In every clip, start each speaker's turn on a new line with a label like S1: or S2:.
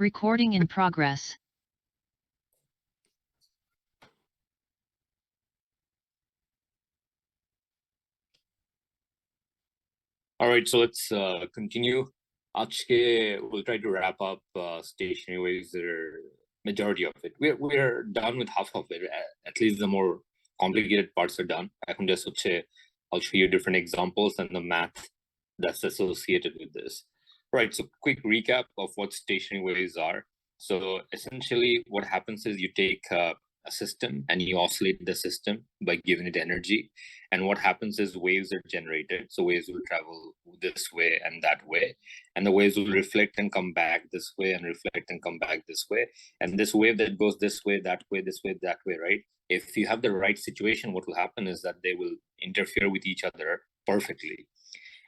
S1: Recording in progress.
S2: All right, so let's continue. Aajke we'll try to wrap up stationary waves. Majority of it. We're done with half of it. At least the more complicated parts are done. I'll show you different examples and the math that's associated with this. Right, so quick recap of what stationary waves are. So essentially what happens is you take a system and you oscillate the system by giving it energy. And what happens is waves are generated. So waves will travel this way and that way. And the waves will reflect and come back this way and reflect and come back this way. And this wave that goes this way, that way, this way, that way, right? If you have the right situation, what will happen is that they will interfere with each other perfectly.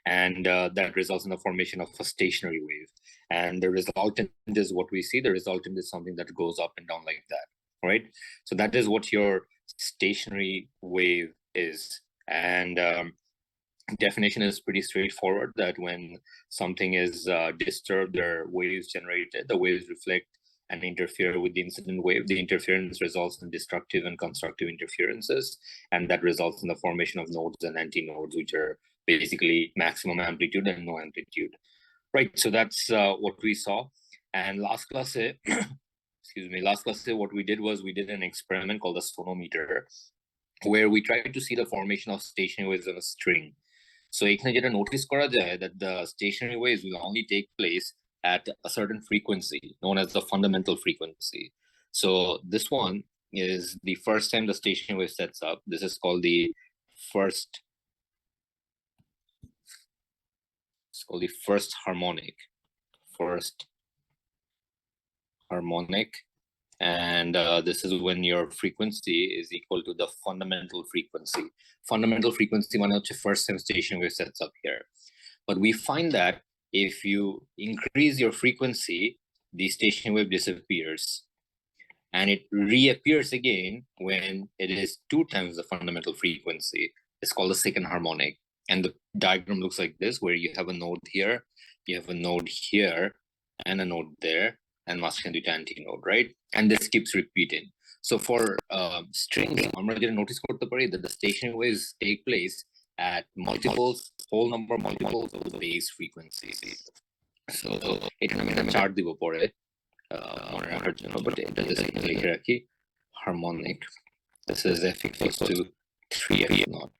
S2: And that results in the formation of a stationary wave. And the resultant is what we see. The resultant is something that goes up and down like that, right? So that is what your stationary wave is. And definition is pretty straightforward, that when something is disturbed, there are waves generated. The waves reflect and interfere with the incident wave. The interference results in destructive and constructive interferences, and that results in the formation of nodes and antinodes, which are basically maximum amplitude and no amplitude. Right, so that's what we saw. And last class, what we did was we did an experiment called the sonometer, where we tried to see the formation of stationary waves on a string. So ekhane jeta notice kora jay that the stationary waves will only take place at a certain frequency known as the fundamental frequency. So this one is the first time the stationary wave sets up. This is called the first harmonic. And this is when your frequency is equal to the fundamental frequency. Fundamental frequency one of the first time station wave sets up here. But we find that if you increase your frequency, the station wave disappears. And it reappears again when it is 2 times the fundamental frequency. It's called the second harmonic. And the diagram looks like this, where you have a node here, you have a node here, and a node there, and মাঝখানে দুইটা antinode, right? And this keeps repeating. So for strings, আমরা যেটা notice করতে পারি that the stationary waves take place at whole number multiples of the base frequency. So এটা আমি chart দিব পরে মনে রাখার জন্য, but এটা just লিখে রাখি harmonic. This is f equals to 3f naught.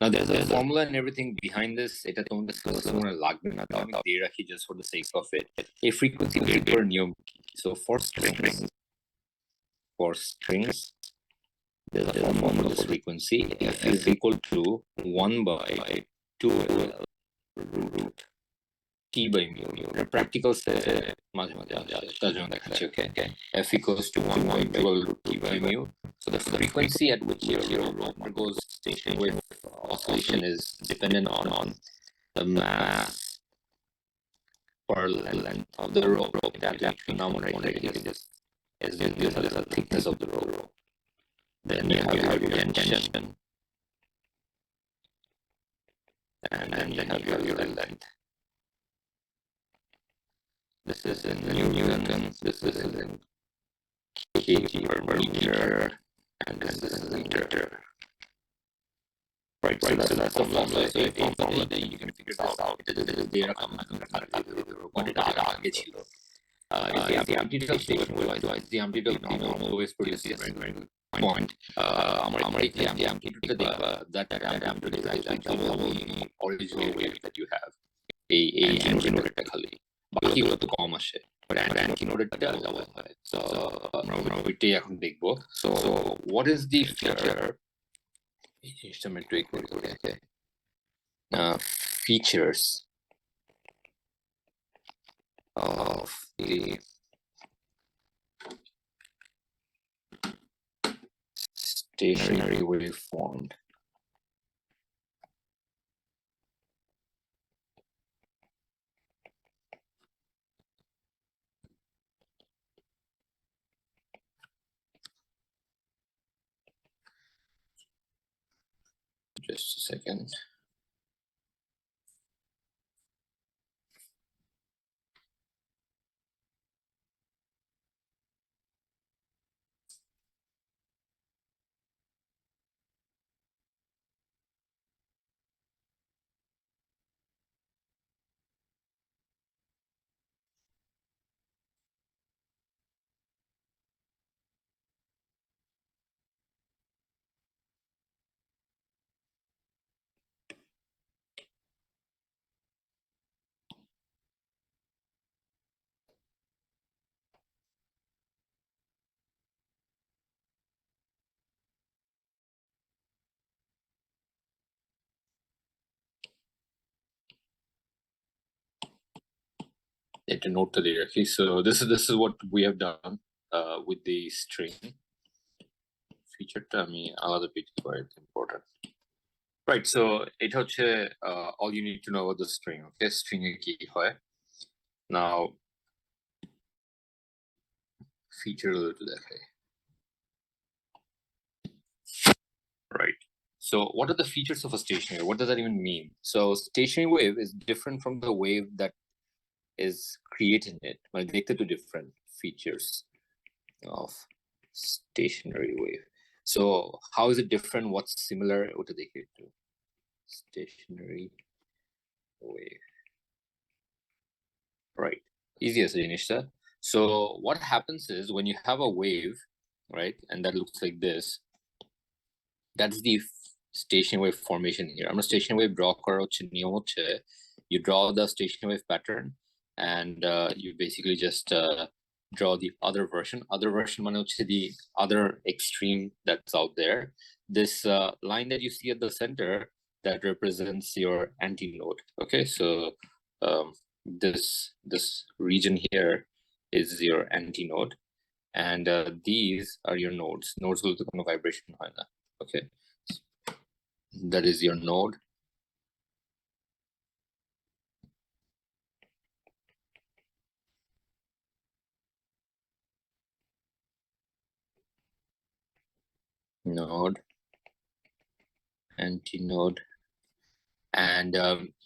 S2: Now there's a formula and everything behind this. এটা তোমাদের মনে লাগবে না, তো আমি দিয়ে রাখি just for the sake of it. A frequency বের করার নিয়ম কি? So for strings, there's a formula for this frequency. F is equal to 1 by 2L root T by mu. Practical se মাঝে মাঝে আসে, তার জন্য দেখাচ্ছি, okay? F equals to 1 by 2L root T by mu. So the frequency at which your goes station wave oscillation is dependent on the mass per length of the rope. That denominator is the thickness of the rope. Then you have your tension, and then you have your length. This is in newtons, this is in kg per meter, and this is in liter. Right, so that's the formula. So if formula, then you can figure this out. It is data what it aage chilo. If the amplitude of station wave, the amplitude of normal always produces very good point. Our the amplitude that amplitude is actually double the original wave that you have. A antinode খালি বাকিগুলো তো কম আসে, but antinode double হয়. So আমরা ওইটাই এখন দেখবো. So what is the features of the stationary wave formed? Just a second. এটা নোটটা দিয়ে রাখি so this is what we have done with the string featureটা আমি আলাদা পেজ করে important right so এটা হচ্ছে all you need to know about the string okay string এ কি হয় now feature গুলো দেখাই right so what are the features of a stationary what does that even mean so stationary wave is different from the wave that is creating it like they two different features of stationary wave so how is it different what's similar what do they get to stationary wave right easy as Inishta. So what happens is when you have a wave right and that looks like this that's the stationary wave formation here I'm a stationary wave draw karo you draw the stationary wave pattern and you basically just draw the other version the other extreme that's out there this line that you see at the center that represents your antinode okay so this region here is your antinode and these are your nodes will the kind of vibration okay that is your node node antinode and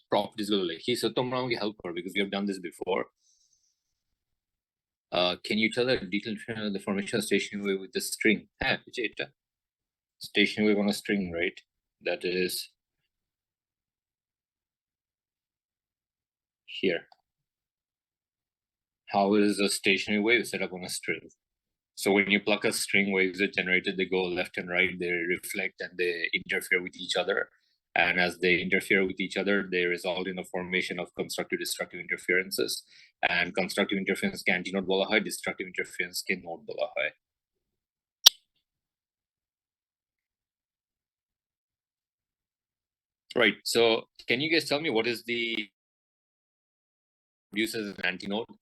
S2: properties will like so tomra help her because we have done this before can you tell the detailed the formation of stationary wave with the string stationary wave on a string right that is here how is a stationary wave set up on a string so when you pluck a string waves are generated they go left and right they reflect and they interfere with each other and as they interfere with each other they result in a formation of constructive destructive interferences and constructive interference can antinode bola hoy destructive interference ke node bola hoy right so can you guys tell me what is the produces an antinode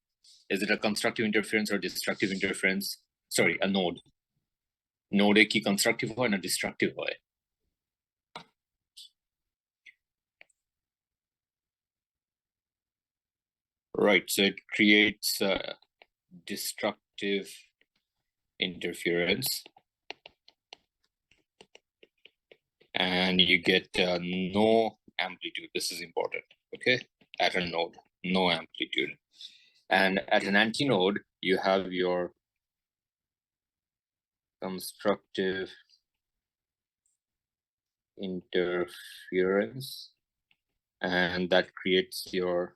S2: is it a constructive interference or destructive interference sorry a node ki constructive hoy na destructive hoy right so it creates destructive interference and you get no amplitude this is important okay at a node no amplitude and at an antinode you have your constructive interference and that creates your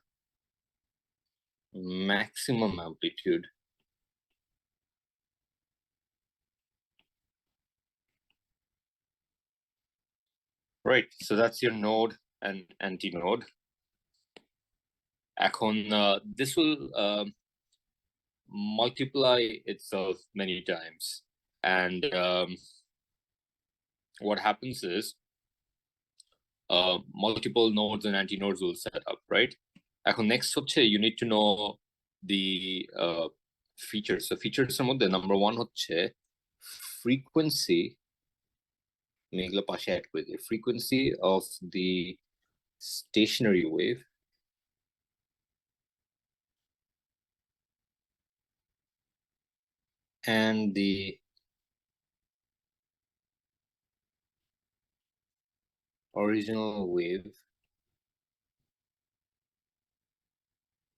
S2: maximum amplitude right so that's your node and antinode this will multiply itself many times and what happens is multiple nodes and antinodes will set up right next you need to know the features so features the number one frequency frequency of the stationary wave and the original wave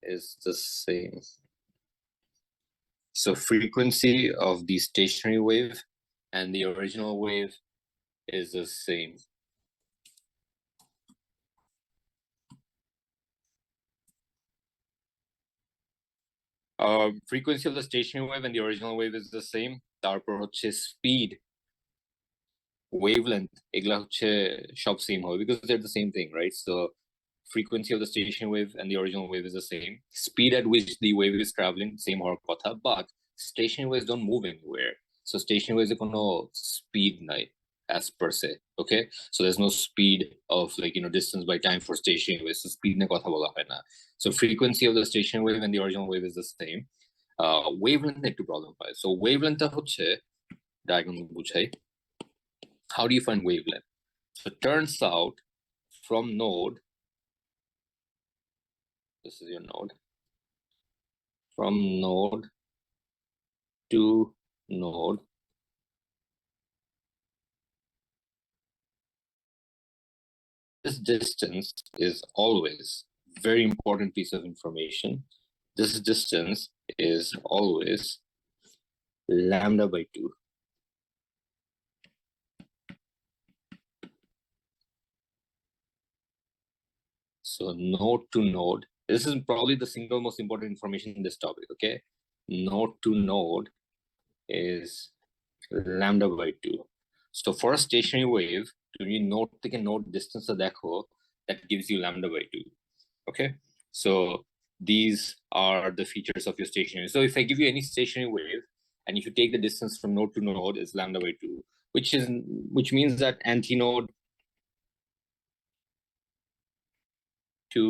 S2: is the same so frequency of the stationary wave and the original wave is the same frequency of the stationary wave and the original wave is the same তারপর speed wavelength এগুলা সব same হবে because they're the same thing right so frequency of the stationary wave and the original wave is the same speed at which the wave is traveling same হওয়ার কথা but stationary waves don't move anywhere so stationary waves কোনো speed নাই as per se. Okay, so there's no speed of like distance by time for stationary waves. So speed ne kotha bola hoy na. So frequency of the stationary wave and the original wave is the same. Wavelength একটু problem হয়. So wavelength টা হচ্ছে diagram বুঝাই. How do you find wavelength? So it turns out from node, this is your node, from node to node, this distance is always very important piece of information. This distance is always lambda by 2. So node to node, this is probably the single most important information in this topic, okay? Node to node is lambda by 2. So for a stationary wave, when you node take a node distance that gives you lambda by 2. Okay, so these are the features of your stationary. So if I give you any stationary wave, and if you take the distance from node to node is lambda by 2, which means that antinode to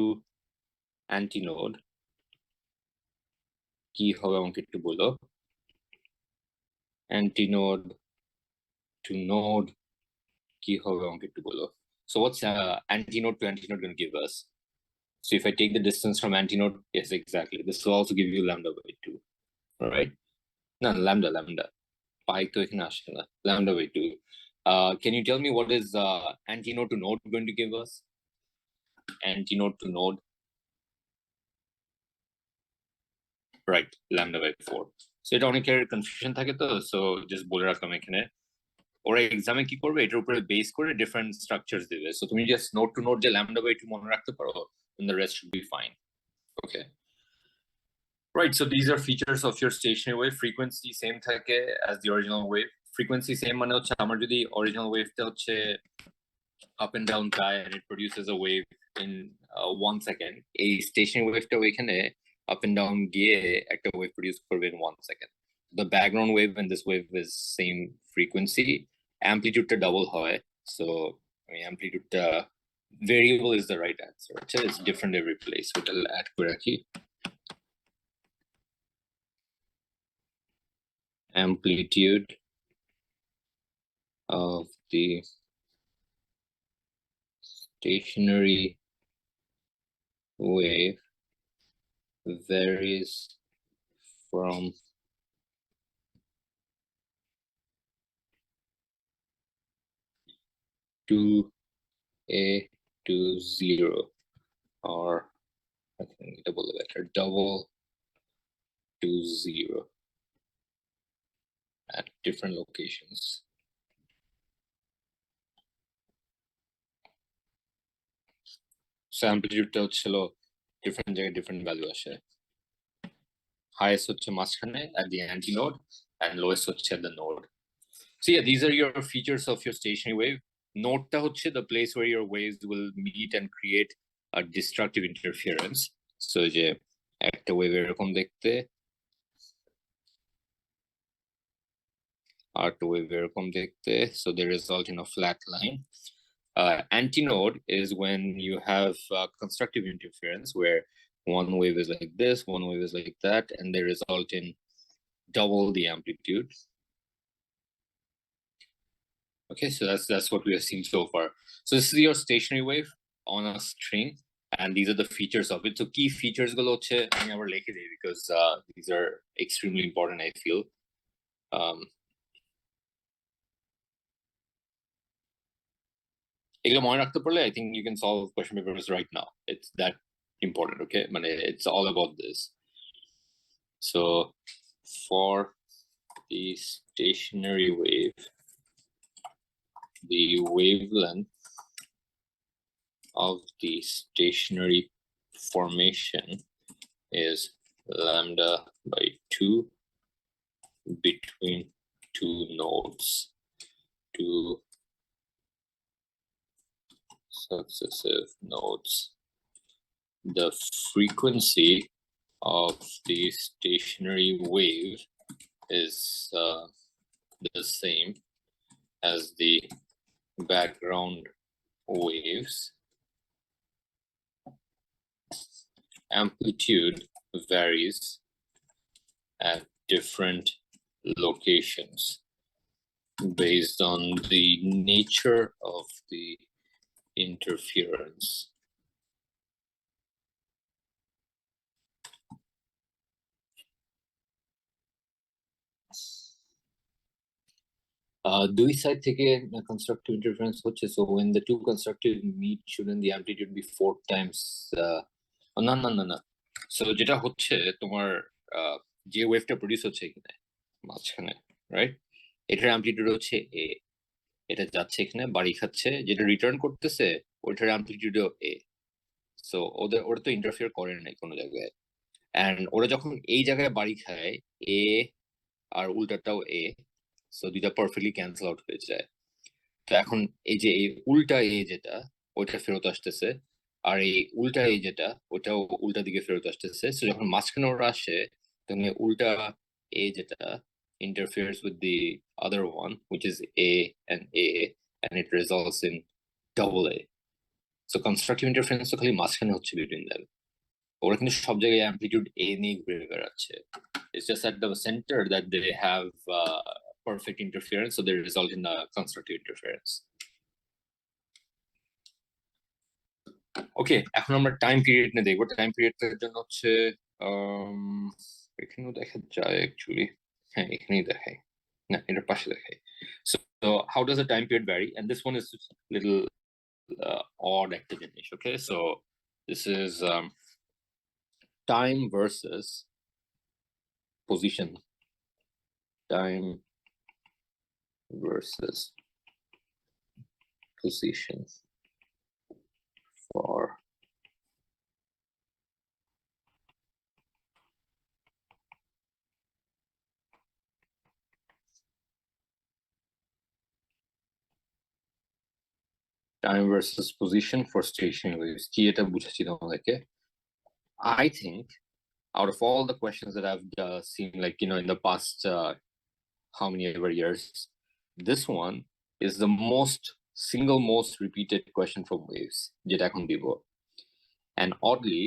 S2: antinode কি হবে আমাকে একটু বলো, antinode to node কি হবে আমাকে একটু বলো. So what's antinode to antinode going to give us? So if I take the distance from antinode, yes, exactly. This will also give you lambda by 2. All right. No, lambda. Pi to lambda by 2. Can you tell me what is antinode to node going to give us? Antinode to node. Right, lambda by 4. So এটা অনেকের confusion থাকে তো, so just বলে রাখলাম এখানে ওরা এক্সামে কি করবে এটার উপরে বেস করে ডিফারেন্ট স্ট্রাকচারস দিবে, সো তুমি জাস্ট নোট টু নোট যে lambda by 2 মনে রাখতে পারো, then the rest should be fine. Okay. Right, so these are features of your stationary wave. Frequency same থাকে as the original wave. Frequency same মানে হচ্ছে আমার যদি original wave টা হচ্ছে up and down যায় and it produces a wave in 1 second, এই stationary wave টা ওইখানে up and down গিয়ে একটা wave produce করবে in 1 second. The background wave and this wave is same frequency, amplitude টা double হয়, so I mean amplitude টা variable is the right answer. It's different every place, so it'll add করে রাখি. Amplitude of the stationary wave varies from 2a to 0, or I think double to 0 at different locations. So amplitude টা হচ্ছিল different জায়গায় different value আসে. Highest হচ্ছে মাঝখানে at the antinode and lowest হচ্ছে at the node. So yeah, these are your features of your stationary wave. Node টা হচ্ছে the place where your waves will meet and create a destructive interference. So যে একটা wave এরকম দেখতে, আরেকটা wave এরকম দেখতে, so they result in a flat line. Antinode is when you have constructive interference where one wave is like this, one wave is like that, and they result in double the amplitude. Okay, so that's what we have seen so far. So this is your stationary wave on a string, and these are the features of it. So key features gulo hocche ami abar likhe dei because these are extremely important, I feel. এগুলো মনে রাখতে পারলে I think you can solve question papers right now. It's that important, okay? মানে it's all about this. So for the stationary wave, the wavelength of the stationary formation is lambda by 2 between two nodes, two successive nodes. The frequency of the stationary wave is the same as the background waves, amplitude varies at different locations based on the nature of the interference. দুই side থেকে constructive interference হচ্ছে, so when the two constructive meet shouldn't the amplitude be 4 times না না না না so যেটা হচ্ছে তোমার যে ওয়েভটা প্রডিউস হচ্ছে এখানে মাঝখানে, রাইট, এটার অ্যামপ্লিটিউড হচ্ছে এ, এটা যাচ্ছে এখানে বাড়ি খাচ্ছে, যেটা রিটার্ন করতেছে ওইটার অ্যামপ্লিটিউডও এ, সো ওরা তো ইন্টারফিয়ার করে নাই কোনো জায়গায়, এন্ড ওরা যখন এই জায়গায় বাড়ি খায় এ আর উল্টাটাও এ, সো দুইটা পারফেক্টলি ক্যান্সেল আউট হয়ে যায়। তো এখন এই যে এই উল্টা এ যেটা ওইটা ফেরত আসতেছে, আর এই উল্টা এ যেটা ওইটাও উল্টা দিকে ফেরত আসতেছে, সো যখন মাঝখানে ওরা আসে তখন উল্টা এ যেটা interferes with the other one which is a and it results in double a, so constructive interference তো খালি মাঝখানে হচ্ছে between them, ওরা কিন্তু সব জায়গায় amplitude a নিয়ে ঘুরে বেড়াচ্ছে, it's just at the center that they have perfect interference, so they result in a constructive interference. ওকে, এখন আমরা টাইম পিরিয়ড নিয়ে দেখবো। টাইম পিরিয়ডের জন্য হচ্ছে এখানেও দেখা যায় অ্যাকচুয়ালি, হ্যাঁ এখানেই দেখায়, না এটার পাশে দেখায়। So how does the time period vary, and this one is little odd একটা জিনিস। Okay, so this is time versus position, time versus position for time versus position for stationary waves, কি এটা বুঝাচ্ছি তোমাদেরকে। I think out of all the questions that I've seen, like, you know, in the past how many ever years, this one is the single most repeated question from waves যেটা এখন দিব, and oddly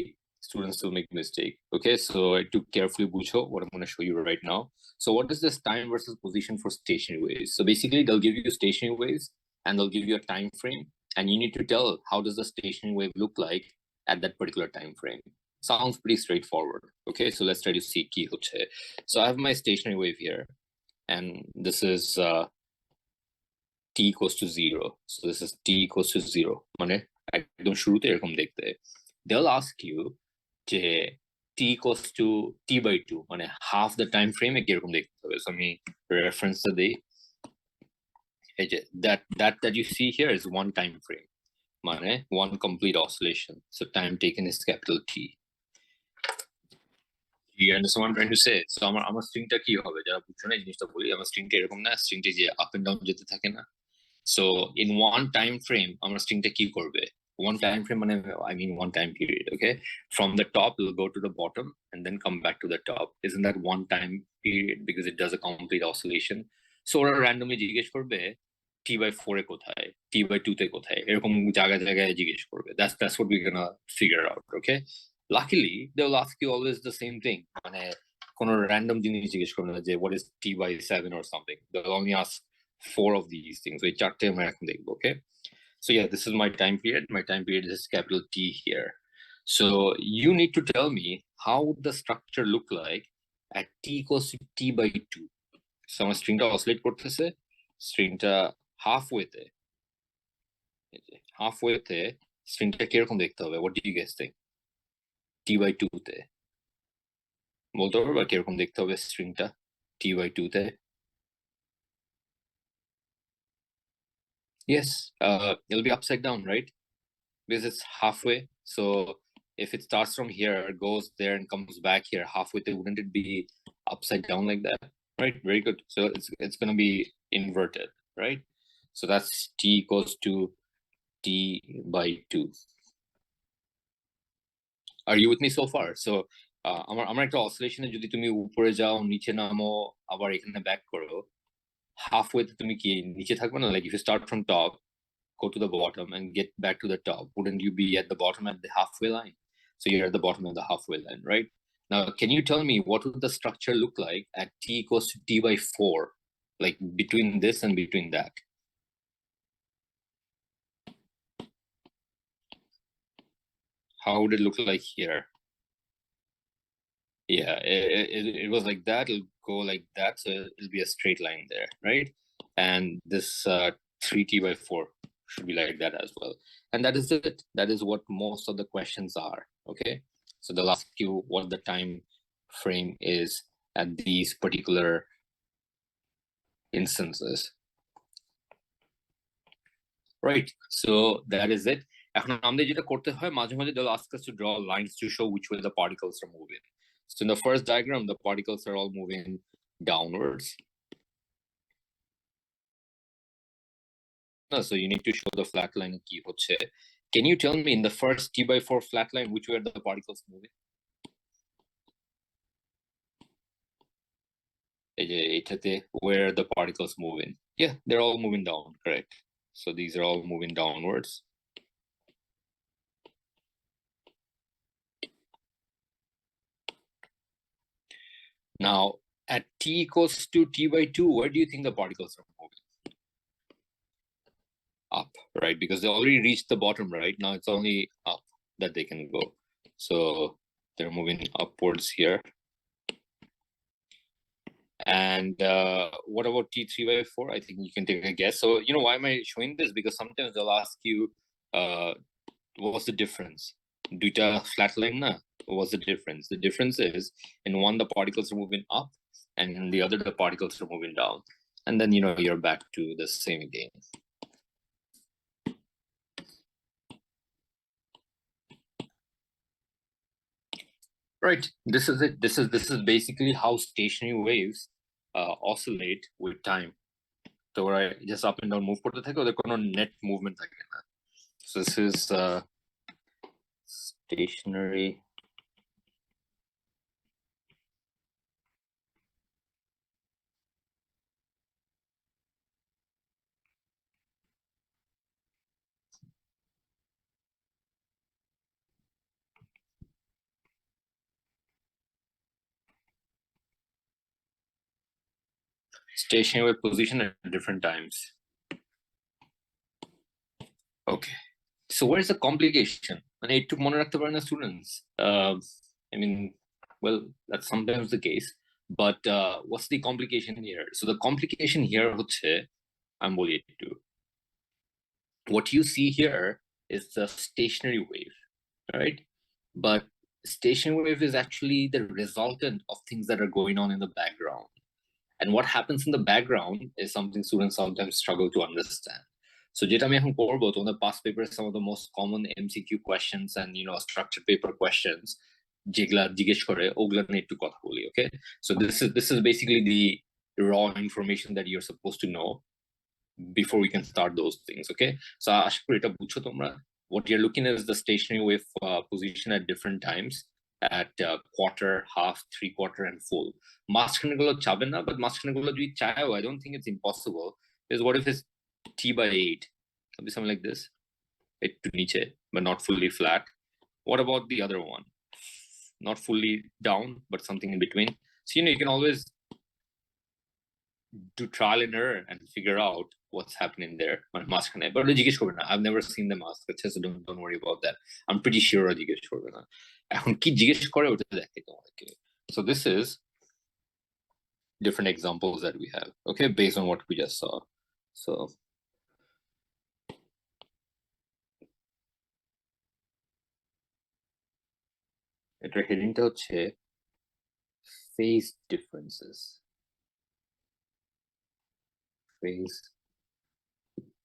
S2: students still make mistake. Okay, so to carefully বুঝো what I'm going to show you right now. So what is this time versus position for stationary waves? So basically they'll give you stationary waves and they'll give you a time frame, and you need to tell how does the stationary wave look like at that particular time frame. Sounds pretty straightforward. Okay, so let's try to see ki hoche. So I have my stationary wave here, and this is t equals to 0. So this is t equals to 0. মানে একদম শুরুতে এরকম দেখতে, they'll ask you যে t equals to t by 2 মানে half the time frame এ কিরকম দেখতে হবে। So আমি রেফারেন্সটা দেই, এই যে that you see here is one time frame, মানে one complete oscillation, so time taken is capital T. You understand what I'm trying to say? So আমার স্ট্রিংটা কি হবে, যারা বুঝছো না এই জিনিসটা বলি, আমার স্ট্রিংটা এরকম না, স্ট্রিংটা যে আপ এন্ড ডাউন যেতে থাকে না, so in one time frame আমার স্ট্রিংটা কি করবে, one time frame মানে I mean one time period, okay, from the top it will go to the bottom and then come back to the top, isn't that one time period because it does a complete oscillation? So ওরা randomly জিজ্ঞেস করবে t by 4 এ কোথায়, t by 2 তে কোথায়, এরকম জায়গায় জায়গায় জিজ্ঞেস করবে, that's what we're gonna figure out. Okay, luckily they will ask you always the same thing, মানে কোনো random জিনিস জিজ্ঞেস করবে না যে what is t by 7 or something, they'll only ask 4 of these things. So চারটে আমরা এখন দেখবো। Okay, so yeah, this is my time period. My time period is capital T here. So you need to tell me how would the structure look like at t equals to t by 2. So আমার স্ট্রিংটা oscillate করতেছে, স্ট্রিংটা halfway তে, halfway তে স্ট্রিংটা কিরকম দেখতে হবে, what do you guys think? t by 2 তে বলতে পারবে বা কিরকম দেখতে হবে স্ট্রিংটা t by 2 তে? Yes, it'll be upside down, right? Because it's halfway. So if it starts from here, goes there and comes back here halfway, wouldn't it be upside down like that? Right, very good. So it's going to be inverted, right? So that's t equals to t by 2. Are you with me so far? So আমার একটা অসিলেশনে যদি তুমি উপরে যাও নিচে নামো আবার এখানে ব্যাক করো, halfway তে তুমি কি নিচে থাকবে না? Like if you start from top go to the bottom and get back to the top, wouldn't you be at the bottom at the halfway line? So you're at the bottom of the halfway line, right? Now, can you tell me what would the structure look like at t equals to t by 4, like between this and between that? How would it look like here? Yeah, it was like that. It'll go like that, so it'll be a straight line there, right? And this 3t by 4 should be like that as well. And that is it. That is what most of the questions are, okay? So they'll ask you what the time frame is at these particular instances. Right, so that is it. এখন আমাদের যেটা করতে হয় মাঝে মাঝে they'll ask us to draw lines to show which way the particles are moving. So in the first diagram, the particles are all moving downwards. So you need to show the flat line কি হচ্ছে. Can you tell me in the first t by 4 flat line which way are the particles moving? Where are the particles moving? Yeah, they're all moving down, correct. So these are all moving downwards. Now, at t equals to t by 2, where do you think the particles are moving? Up, right? Because they already reached the bottom, right? Now it's only up that they can go. So they're moving upwards here. And what about t3 by 4? I think you can take a guess. So, why am I showing this? Because sometimes they'll ask you, what's the difference? Duita flat line na? What's the difference? The difference is in one, the particles are moving up, and in the other, the particles are moving down. And then, you're back to the same again. Right, this is it. This is basically how stationary waves oscillate with time. So I just up and down move করতে থাকে ওদের কোনো net movement থাকে না. So this is stationary wave position at different times. Okay, so where's the complication? মানে একটু মনে রাখতে পারে না students. I mean, well, that's sometimes the case, but what's the complication here? So the complication here হচ্ছে আমি বলি একটু. What you see here is the stationary wave, right? But stationary wave is actually the resultant of things that are going on in the background. And what happens in the background is something students sometimes struggle to understand. So যেটা আমি এখন করবো, তোমাদের past paper, some of the most common MCQ questions and structured paper questions যেগুলা জিজ্ঞেস করে ওগুলা নিয়ে একটু কথা বলি, okay? So this is basically the raw information that you're supposed to know before we can start those things, okay? So আশা করি এটা বুঝছো তোমরা. What you're looking at is the stationary wave position at different times, at quarter, half, 3/4, and full. মাঝখানে গুলো চাবে না, but মাঝখানে গুলো যদি চায়ও, I don't think it's impossible. Because what if it's t by 8? It'll be something like this. একটু নিচে, but not fully flat. What about the other one? Not fully down, but something in between. So you can always do trial and error and figure out what's happening there. But I've never seen them ask, so don't worry about that. I'm pretty sure জিজ্ঞেস করবে না. এখন কি জিজ্ঞেস করে ওটা দেখে তোমাদেরকে. So this is different examples that we have, okay, based on what we just saw. So এটার হেডিংটা হচ্ছে phase differences. Phase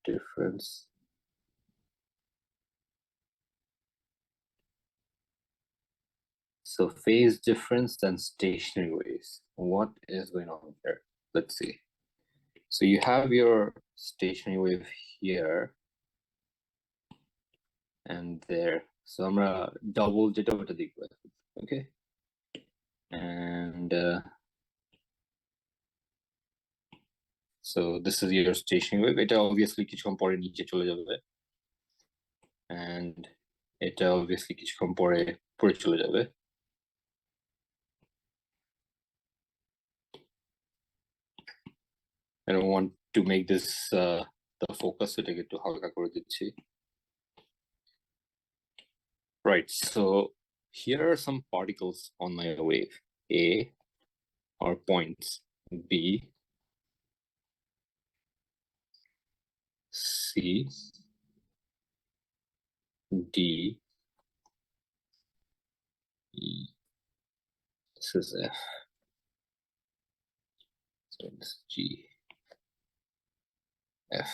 S2: difference. So phase difference and stationary waves. What is going on here? Let's see. So you have your stationary wave here and there. So I'm gonna double যেটা ওটা দেখবো, okay? And So this is your stationary wave. এটা obviously কিছুক্ষণ পরে নিচে চলে যাবে, and এটা obviously কিছুক্ষণ পরে পরে চলে যাবে। I don't want to make this the focus, এটাকে একটু হালকা করে দিচ্ছি। Right, so here are some particles on my wave. A are points, B, C, D, E. This is F. So it's G, F.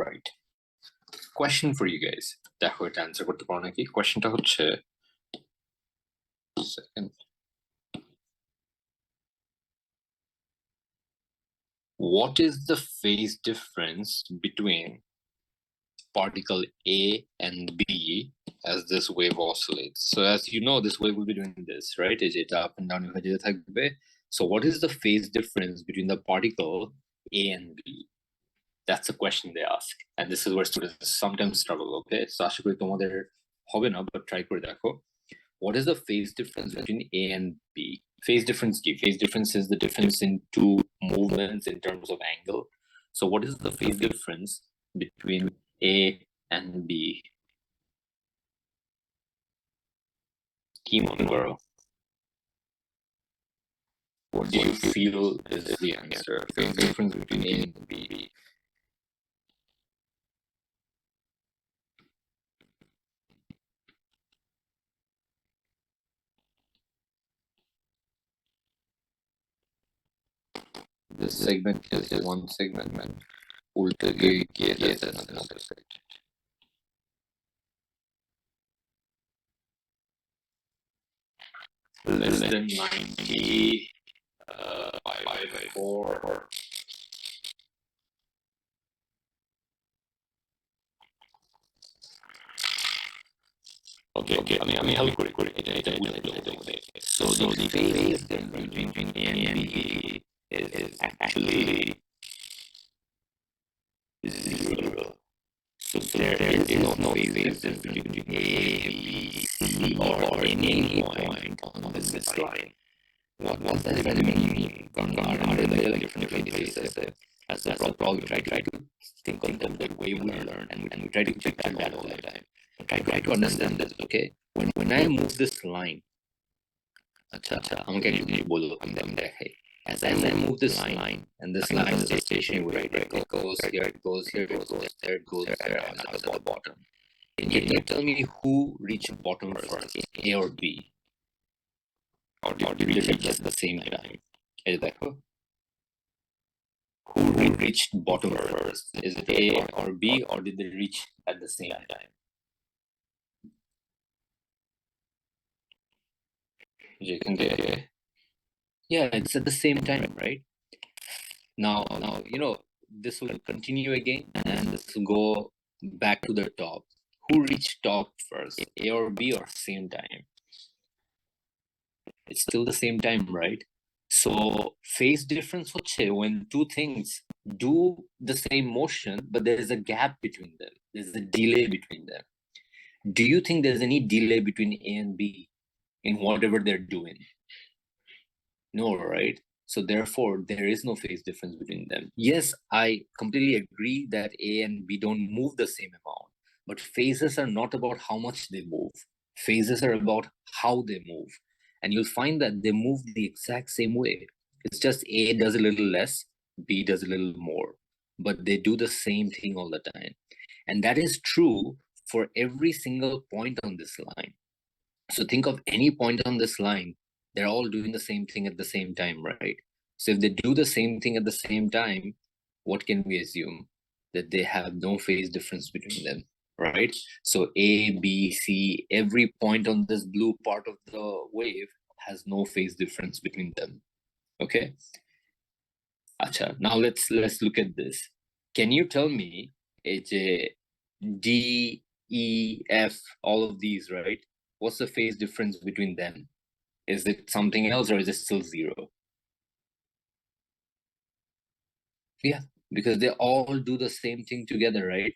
S2: Right. Question for you guys. দেখো এটা answer করতে পারো নাকি? কোয়েশ্চেনটা হচ্ছে, second, what is the phase difference between particle A and B as this wave oscillates? So as you know, this wave will be doing this, right? Is it up and down? So what is the phase difference between the particle A and B? That's a question they ask, and this is where students sometimes struggle. Okay, so আশা করি তোমাদের হবে না, but try করে দেখো. What is the phase difference between A and B? Phase difference key. Phase difference is the difference in two movements in terms of angle. So what is the phase difference between A and B? Key on girl. What do you feel is the answer? Phase difference between A and B. This segment is one segment. Ulta is another segment. Less than 90, 5/4. Okay. I mean, help করে এটা So the phase difference between A and B is actually zero. So there is no phase difference between A, B, C, or any point on this line. What does that mean? Are there different phases? As that's the problem. We try to think of the way we learn, and we try to check that all the time. Try to understand this. Okay, when I move this line, আমাকে একটু বলো, আমি দেখাই। As I move this line, and this line is a stationary wave, right? It goes here, it goes here, it goes there, it goes there, and at the bottom. Can you tell me who reached bottom first, A or B? Or did they reach at the same time? Is that who reached bottom first? Is it A or B, or did they reach at the same time? Yeah, it's at the same time, right? Now, you know, this will continue again, and this will go back to the top. Who reached top first, A or B, or same time? It's still the same time, right? So phase difference হচ্ছে when two things do the same motion, but there is a gap between them. There's a delay between them. Do you think there's any delay between A and B in whatever they're doing? No, right? So therefore, there is no phase difference between them. Yes, I completely agree that A and B don't move the same amount, but phases are not about how much they move. Phases are about how they move. And you'll find that they move the exact same way. It's just A does a little less, B does a little more, but they do the same thing all the time. And that is true for every single point on this line. So think of any point on this line, they're all doing the same thing at the same time, right? So if they do the same thing at the same time, what can we assume? That they have no phase difference between them, right? So A, B, C, every point on this blue part of the wave has no phase difference between them. Okay. Acha, now let's look at this. Can you tell me H, D, E, F, all of these, right? What's the phase difference between them? Is it something else, or is it still zero? Yeah, because they all do the same thing together, right?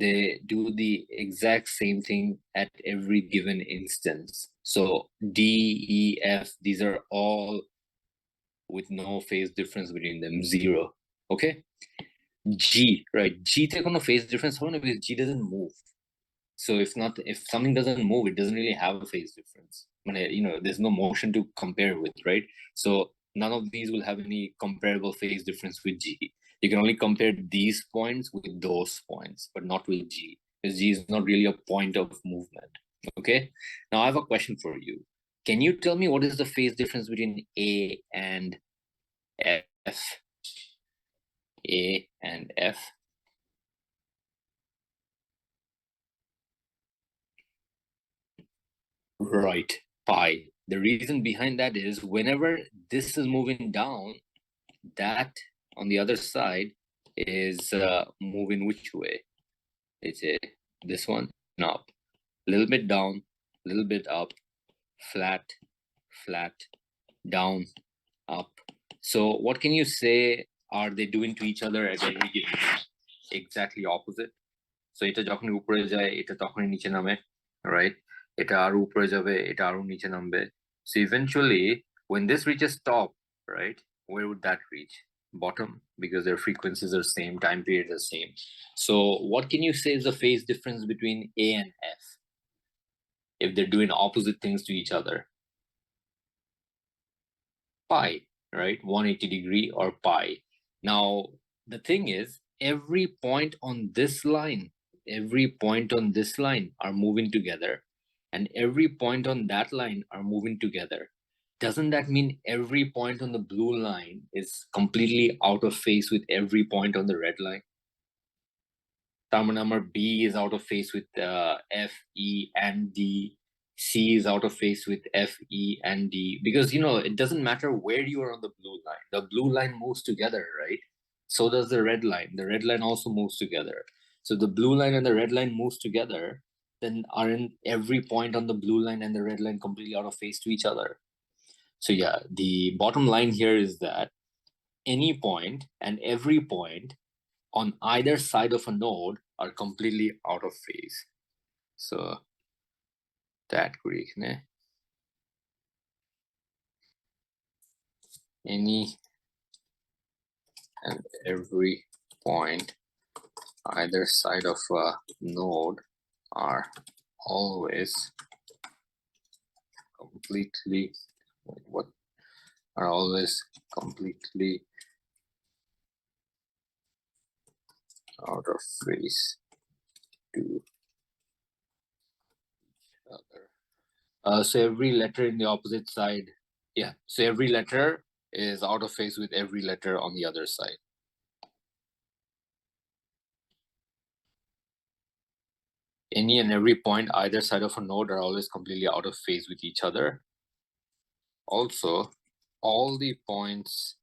S2: They do the exact same thing at every given instance. So D, E, F, these are all with no phase difference between them, 0. Okay, G, right? G তে কোনো phase difference হবে না because G doesn't move. So if something doesn't move, it doesn't really have a phase difference. There's no motion to compare with, right? So none of these will have any comparable phase difference with G. You can only compare these points with those points, but not with G, because G is not really a point of movement. Okay, now I have a question for you. Can you tell me what is the phase difference between A and F? A and F. Right, pi. The reason behind that is whenever this is moving down, that on the other side is moving which way? It's this one, up, a little bit down, a little bit up, flat, flat, down, up. So what can you say are they doing to each other at every given time? Exactly opposite. So এটা যখন উপরে যায় এটা তখনই নিচে নামে, right? এটা আরো উপরে যাবে, এটা আরো নিচে নামবে. So eventually when this reaches top, right, where would that reach? Bottom, because their frequencies are same, time periods are same. So what can you say is the phase difference between A and F if they're doing opposite things to each other? Pi, right? 180 degree or pi. Now the thing is, every point on this line are moving together, and every point on that line are moving together. Doesn't that mean every point on the blue line is completely out of phase with every point on the red line? Number B is out of phase with F, E, and D. C is out of phase with F, E, and D, because it doesn't matter where you are on the blue line. The blue line moves together, right? So does the red line. The red line also moves together. So the blue line and the red line moves together, then aren't every point on the blue line and the red line completely out of phase to each other? So yeah, the bottom line here is that any point and every point on either side of a node are completely out of phase. So that Greek, ne? Any and every point either side of a node are always completely out of phase to each other. So every letter in the opposite side, so every letter is out of phase with every letter on the other side. Any and every point either side of a node are always completely out of phase with each other. Also, all the points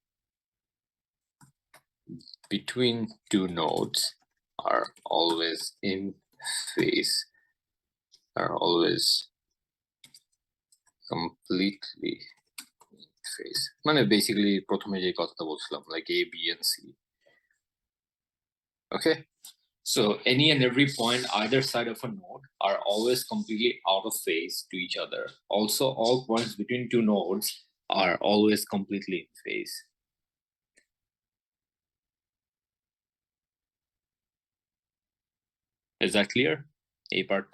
S2: between two nodes are always in phase, are always completely in phase. Basically প্রথমে যে কথাটা বলছিলাম, like A, B, and C. Okay, so any and every point either side of a node are always completely out of phase to each other. Also, all points between two nodes are always completely in phase. Is that clear? A part.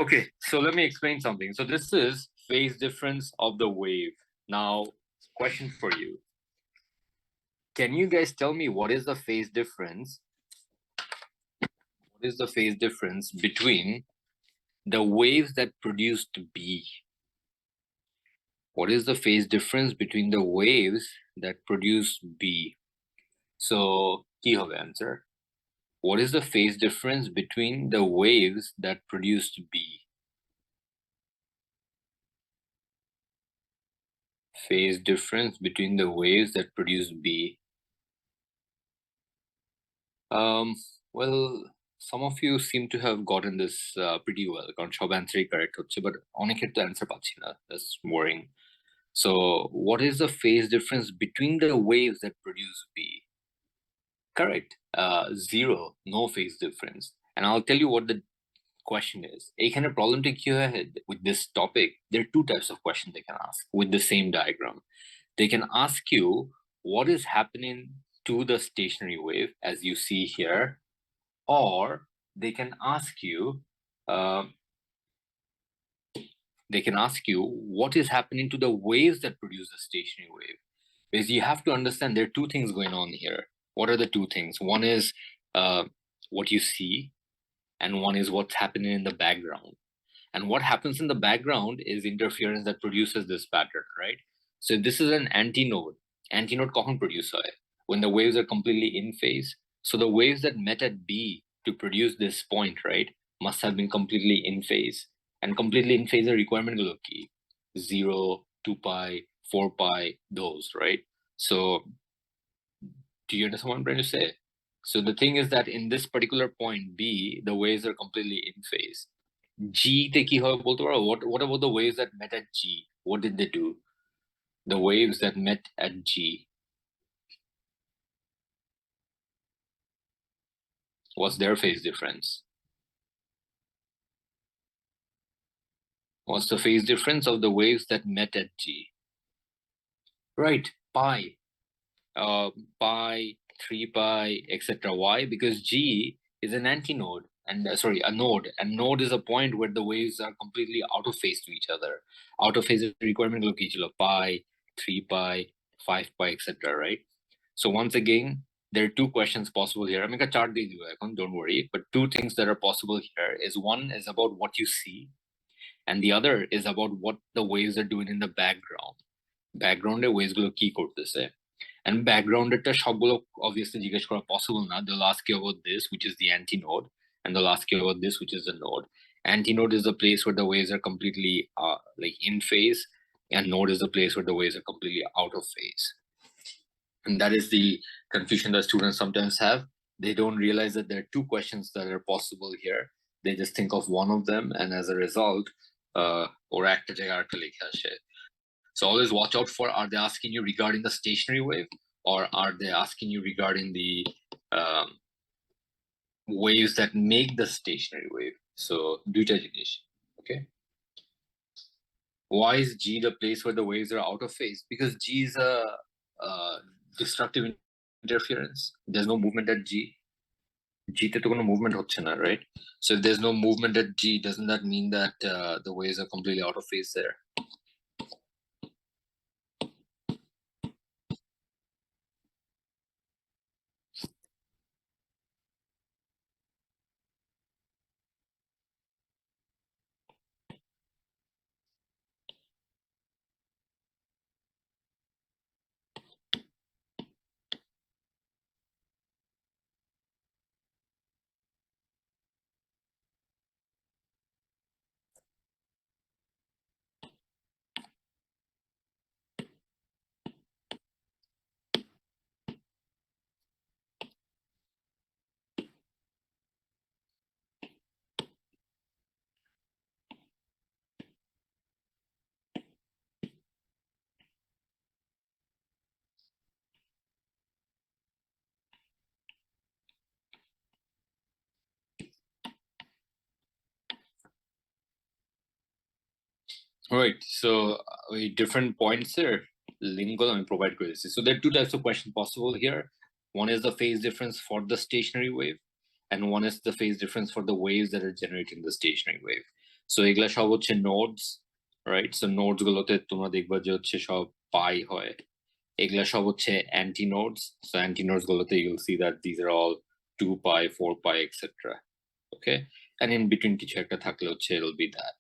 S2: Okay, so let me explain something. So this is phase difference of the wave. Now, question for you. Can you guys tell me what is the phase difference? What is the phase difference between the waves that produced B? What is the phase difference between the waves that produce B? So, কি হবে answer? What is the phase difference between the waves that produced B? Phase difference between the waves that produce B. Well, some of you seem to have gotten this pretty well. কারণ সব answer correct হচ্ছে, but অনেকের তো answer পাচ্ছি না. That's worrying. So what is the phase difference between the waves that produce B? Correct. Zero, no phase difference. And I'll tell you what the question is. এখানে প্রবলেমটা কি হয় with this topic? There are two types of questions they can ask with the same diagram. They can ask you what is happening to the stationary wave as you see here, or they can ask you what is happening to the waves that produce the stationary wave. Because you have to understand there are two things going on here. What are the two things? One is what you see, and one is what's happening in the background. And what happens in the background is interference that produces this pattern, right? So this is an antinode. Antinode কখন produce হয়? When the waves are completely in phase. So the waves that met at B to produce this point, right, must have been completely in phase. And completely in phase requirement গুলো কি? 0, 2 pi, 4 pi, those, right? So do you understand what I'm trying to say? So the thing is that in this particular point B, the waves are completely in phase. G তে কি হবে বলতে পারো? What about the waves that met at G? What did they do? The waves that met at G. What's their phase difference? What's the phase difference of the waves that met at G? Right, pi. Pi, 3 pi, etc. Why? Because G is an antinode, and sorry, a node. And node is a point where the waves are completely out of phase to each other. Out of phase requirement গুলো কি ছিল? Pi, 3 pi, 5 pi, etc. Right? So once again, there are two questions possible here. I'm going to chart দিয়ে দিব এখন, don't worry. But two things that are possible here is one is about what you see, and the other is about what the waves are doing in the background. Background waves গুলো কি করতেছে? And background এটা সবগুলো obviously জিজ্ঞেস করা possible না. They'll ask you about this, which is the antinode, and they'll ask you about this, which is the node. Antinode is the place where the waves are completely like in phase, and node is the place where the waves are completely out of phase. And that is the confusion that students sometimes have. They don't realize that there are two questions that are possible here. They just think of one of them, and as a result, or একটা জায়গায় আরেকটা লেখা আসে. So always watch out for, are they asking you regarding the stationary wave, or are they asking you regarding the waves that make the stationary wave? So দুইটা জিনিস, okay? Why is G the place where the waves are out of phase? Because G is a destructive interference. There's no movement at G. G তে তো কোনো movement হচ্ছে না, right? So if there's no movement at G, doesn't that mean that the waves are completely out of phase there? Right. So different points here. Link and provide credits. So there are two types of questions possible here. One is the phase difference for the stationary wave, and one is the phase difference for the waves that are generating the stationary wave. So এগুলা সব হচ্ছে nodes, right? So nodes গুলোতে তোমরা দেখবা যে হচ্ছে সব pi হয়। এগুলা সব হচ্ছে antinodes. So antinodes গুলোতে you'll see that these are all 2 pi, 4 pi, etc. Okay, and in between কিছু একটা থাকলে হচ্ছে it'll be that.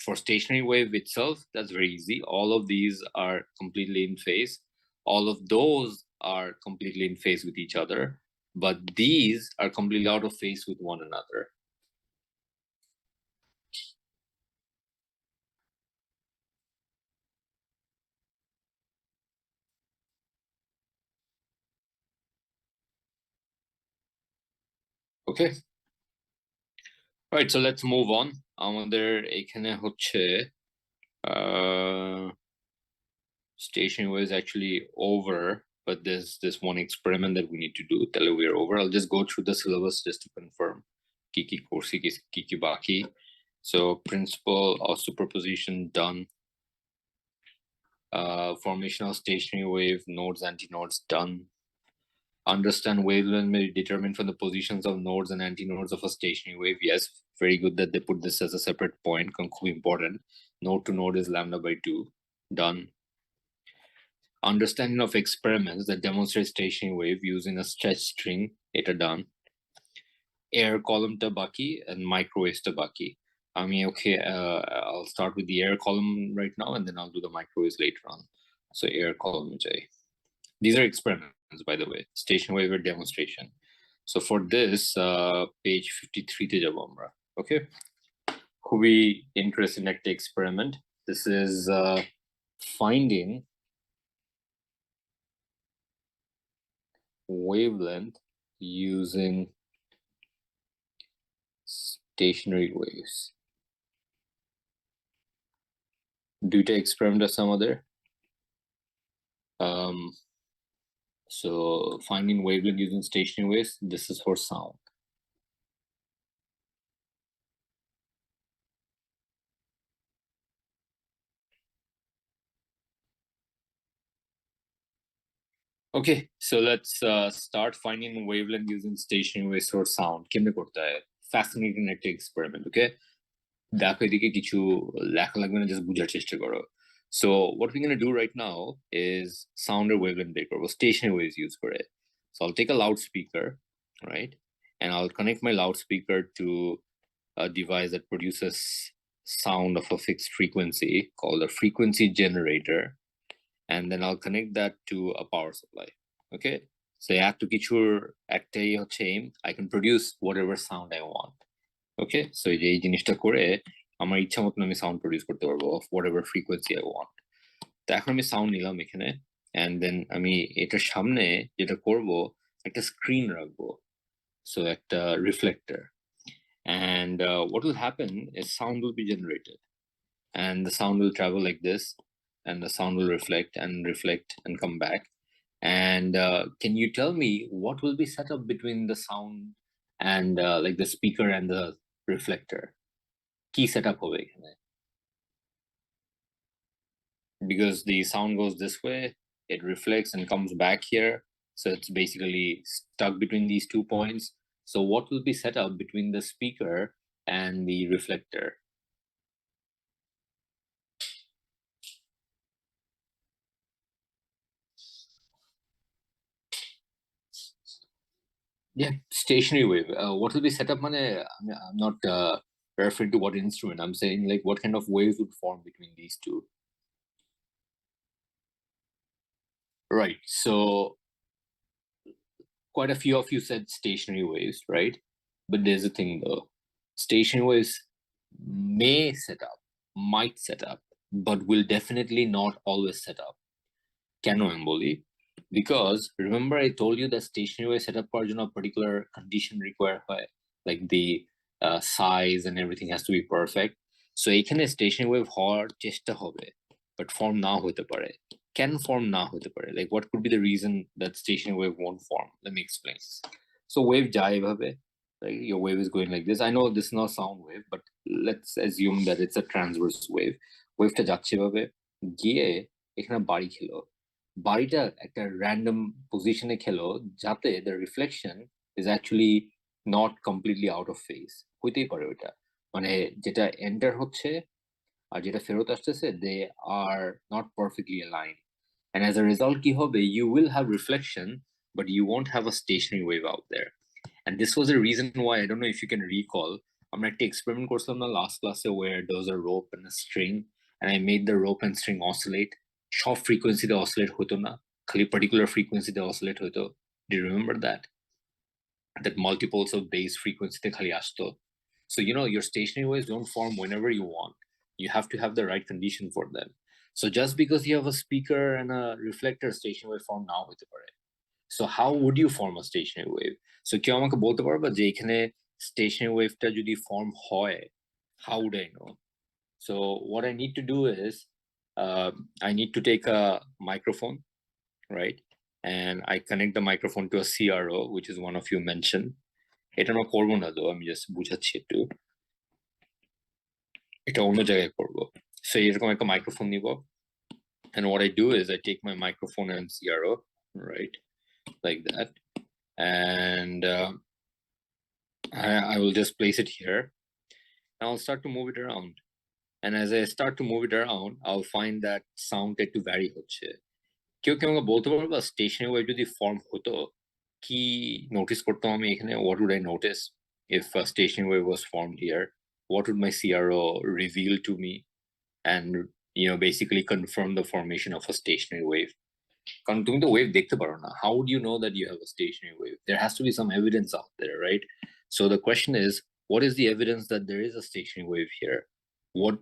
S2: For stationary wave itself, that's very easy. All of these are completely in phase. All of those are completely in phase with each other, but these are completely out of phase with one another. Okay. All right, so let's move on. আমাদের এখানে হচ্ছে Stationary wave is actually over, but there's this one experiment that we need to do. Tell we're over. I'll just go through the syllabus just to confirm. Kiki kursi, kiki baki. So principle of superposition done. Formation of stationary wave, nodes, antinodes done. Understand wavelength may be determined from the positions of nodes and antinodes of a stationary wave. Yes, very good that they put this as a separate point. Important. Node to node is lambda by 2. Done. Understanding of experiments that demonstrate stationary wave using a stretch string. Eta done. Air column tabaki and microwave tabaki. I mean, okay, I'll start with the air column right now, and then I'll do the microwaves later on. So air column J. These are experiments, by the way, stationary wave demonstration. So for this, page 53 te jabo amra. Okay, খুবই interesting একটা experiment. This is finding wavelength using stationary waves. দুইটা experiment আছে আমাদের. So finding wavelength using stationary waves, this is for sound. Okay, so let's start finding wavelength using stationary waves for sound. কেমনে করতে হয়? Fascinating একটা experiment, okay? দেখো এদিকে কিছু লেখা লাগবে না, just বুঝার চেষ্টা করো. So what we're going to do right now is sound or wavelength বের করবো, stationary waves use করে. So I'll take a loudspeaker, right? And I'll connect my loudspeaker to a device that produces sound of a fixed frequency called a frequency generator. And then I'll connect that to a power supply. Okay, so এত কিছুর একটাই হচ্ছে aim, I can produce whatever sound I want. Okay, so এই জিনিসটা করে আমার ইচ্ছা মতন আমি সাউন্ড প্রডিউস করতে পারবো of whatever frequency I want. তো এখন আমি সাউন্ড নিলাম এখানে, and then আমি এটার সামনে যেটা করব একটা স্ক্রিন রাখবো, so একটা reflector. And what will happen is sound will be generated, and the sound will travel like this, and the sound will reflect and come back. And can you tell me what will be set up between the sound and like the speaker and the reflector? Key setup hobe ekhane. Because the sound goes this way, it reflects and comes back here, so it's basically stuck between these 2 points. So what will be set up between the speaker and the reflector? Yeah, stationary wave. What will be set up? I'm not referring to what instrument. I'm saying like what kind of waves would form between these two. Right. So quite a few of you said stationary waves, right? But there's a thing though. Stationary waves may set up, might set up, but will definitely not always set up. Keno emboli? Because remember I told you that stationary wave setup করার জন্য a particular condition require হয়, like the size and everything has to be perfect. So এখানে stationary wave হওয়ার চেষ্টা হবে, but form না হতে পারে. Can form না হতে পারে. Like what could be the reason that stationary wave won't form? Let me explain. So wave যায় এভাবে, like your wave is going like this. I know this is not sound wave, but let's assume that it's a transverse wave. Wave টা যাচ্ছে এভাবে গিয়ে এখানে বাড়ি খেলো, বাড়িটা একটা random পজিশনে খেলো যাতে the reflection is actually not completely out of phase. হইতেই পারে ওইটা, মানে যেটা এন্টার হচ্ছে আর যেটা ফেরত আসতেছে, they are not perfectly aligned, and as a result কি হবে, you will have reflection but you won't have a stationary wave out there. And this was the reason why, I don't know if you can recall, আমরা একটা experiment করছিলাম না last class where there was a rope and a string, and I made the rope and string oscillate. সব ফ্রিকোয়েন্সিতে oscillate হতো না, খালি particular ফ্রিকোয়েন্সিতে অসিলেট হতো. Do you remember that multiples of base frequency খালি আসতো? So you know your stationary waves don't form whenever you want. You have to have the right condition for them. So just because you have a speaker and a reflector, stationary wave form now হতে পারে. So how would you form a stationary wave? So কেউ আমাকে বলতে পারবা যে এখানে stationary waveটা যদি form হয়, how would I know? So what I need to do is I need to take a microphone, right? And I connect the microphone to a CRO, which is one of you mentioned. এটা আমরা করবো না though, আমি just বুঝাচ্ছি একটু, এটা অন্য জায়গায় করবো। So এরকম একটা microphone নিব, and what I do is I take my microphone and CRO, right, like that, and I will just place it here, and I'll start to move it around. And as I start to move it around, I'll find that sound একটু vary হচ্ছে। কেউ কেউ আমাকে বলতে পারবা stationery wave যদি form হতো কি নোটিস করতাম আমি এখানে? what would I notice if a stationary wave was formed here? What would my CRO reveal to me and basically confirm the formation of a stationary wave? কারণ তুমি তো wave দেখতে পারো না, how would you know that you have a stationary wave? There has to be some evidence out there, right? So the question is, what is the evidence that there is a stationary wave here? What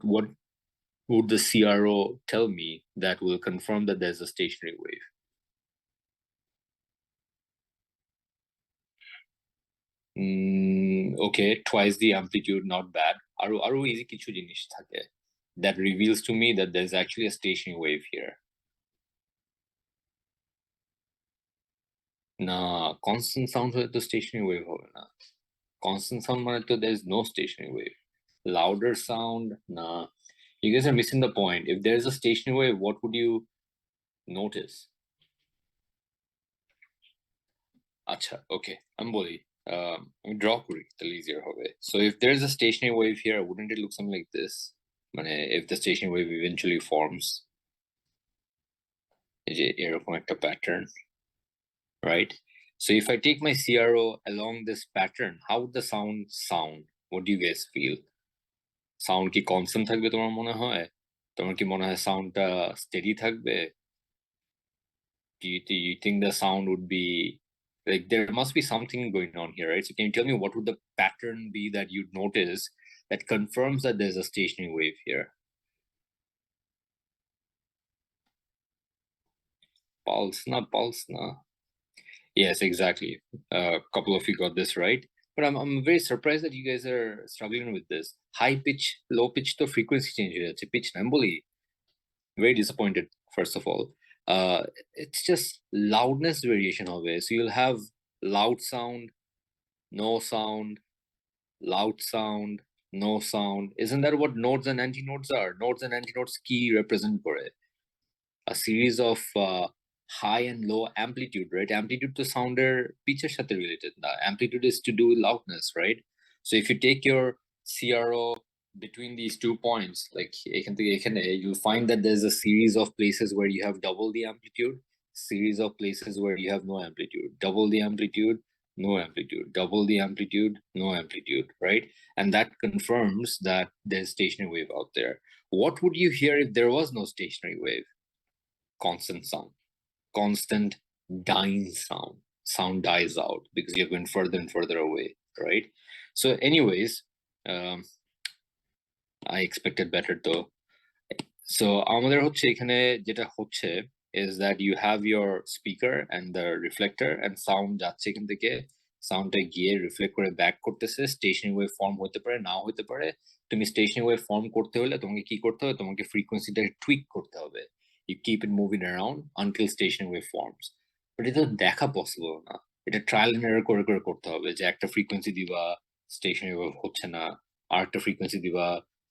S2: would the CRO tell me that will confirm that there's a stationary wave? Okay, twice the amplitude, not bad. Aru easy kichu jinish thake that reveals to me that there's actually a stationary wave here. Na constant sound hole to stationary wave hobe na. Constant sound mane to there's no stationary wave. Louder sound, nah. You guys are missing the point. If there's a stationary wave, what would you notice? Acha, okay, I'm boli. Draw kori, the easier hobe. So if there's a stationary wave here, wouldn't it look something like this? If the stationary wave eventually forms, এরকম একটা pattern, right? So if I take my CRO along this pattern, how would the sound? What do you guys feel? Sound কি constant থাকবে তোমার মনে হয়? তোমার কি মনে হয় soundটা steady থাকবে? Do you think the sound would be like, there must be something going on here, right? So can you tell me what would the pattern be that you'd notice that confirms that there's a stationary wave here? Pulse na. Yes, exactly. A couple of you got this right, but I'm very surprised that you guys are struggling with this. High pitch, low pitch to frequency change. It's a pitch namboli. Very disappointed, first of all. It's just loudness variation of it. So you'll have loud sound, no sound, loud sound, no sound. Isn't that what nodes and antinodes are? Nodes and antinodes key represent for it. A series of high and low amplitude, right? Amplitude to sounder pitch er সাথে related. The amplitude is to do with loudness, right? So if you take your CRO between these 2 points, like you'll find that there's a series of places where you have double the amplitude, series of places where you have no amplitude, double the amplitude, no amplitude, double the amplitude, no amplitude, right? And that confirms that there's stationary wave out there. What would you hear if there was no stationary wave? Constant sound, constant dying sound. Sound dies out because you're going further and further away, right? So anyways, I expected better though. So আমাদের হচ্ছে এখানে যেটা হচ্ছে is that you have your speaker and the reflector, and sound যাচ্ছে এখান থেকে, সাউন্ডটা গিয়ে রিফ্লেক্ট করে ব্যাক করতেছে, স্টেশনারি ওয়েভ ফর্ম হতে পারে, নাও হতে পারে। তুমি স্টেশনারি ওয়েভ ফর্ম করতে হলে তোমাকে কি করতে হবে? তোমাকে ফ্রিকোয়েন্সিটা টুইক করতে হবে। You keep it moving around until stationary wave forms. But এটা দেখা পসিবল না, এটা ট্রায়াল এন্ড এরর করে করে করতে হবে, যে একটা ফ্রিকোয়েন্সি দিবা স্টেশনারি ওয়েভ হচ্ছে না, আর একটা ফ্রিকোয়েন্সি দিবা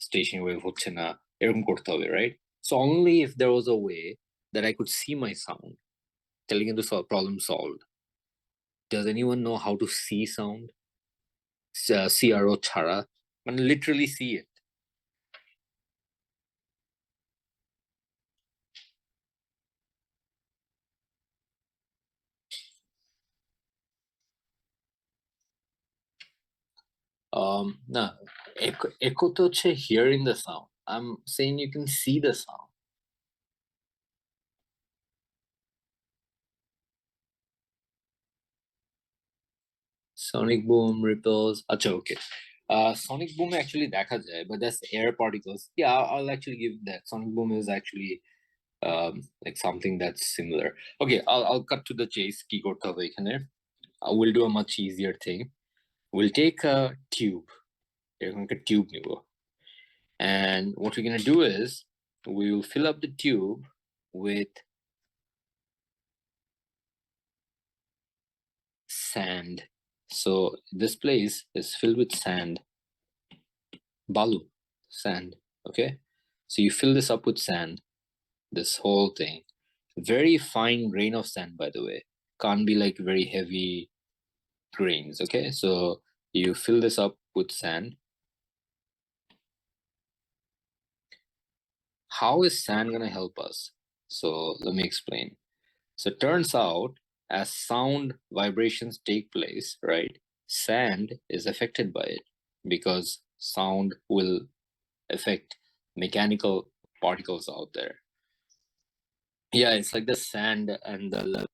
S2: স্টেশনারি ওয়েভ হচ্ছে না, এরকম করতে হবে, right? So only if there was a way that I could see my sound, telling it to problem solved. Does anyone know how to see sound? CRO chara, and literally see it. No, echo to hearing the sound. I'm saying you can see the sound. Sonic boom, ripples. Acha, okay. Sonic boom actually dekha jay, but that's air particles. Yeah, I'll actually give that. Sonic boom is actually like something that's similar. Okay, I'll cut to the chase. Ki korte hobe ekhane. We'll do a much easier thing. We'll take a tube. এরকম একটা tube নিব, And what we're going to do is we will fill up the tube with sand. So this place is filled with sand. Balu, sand. Okay. So you fill this up with sand, this whole thing. Very fine grain of sand, by the way. Can't be like very heavy grains. Okay. So you fill this up with sand. How is sand going to help us? So let me explain. So it turns out as sound vibrations take place, right, sand is affected by it because sound will affect mechanical particles out there. Yeah, it's like the sand and the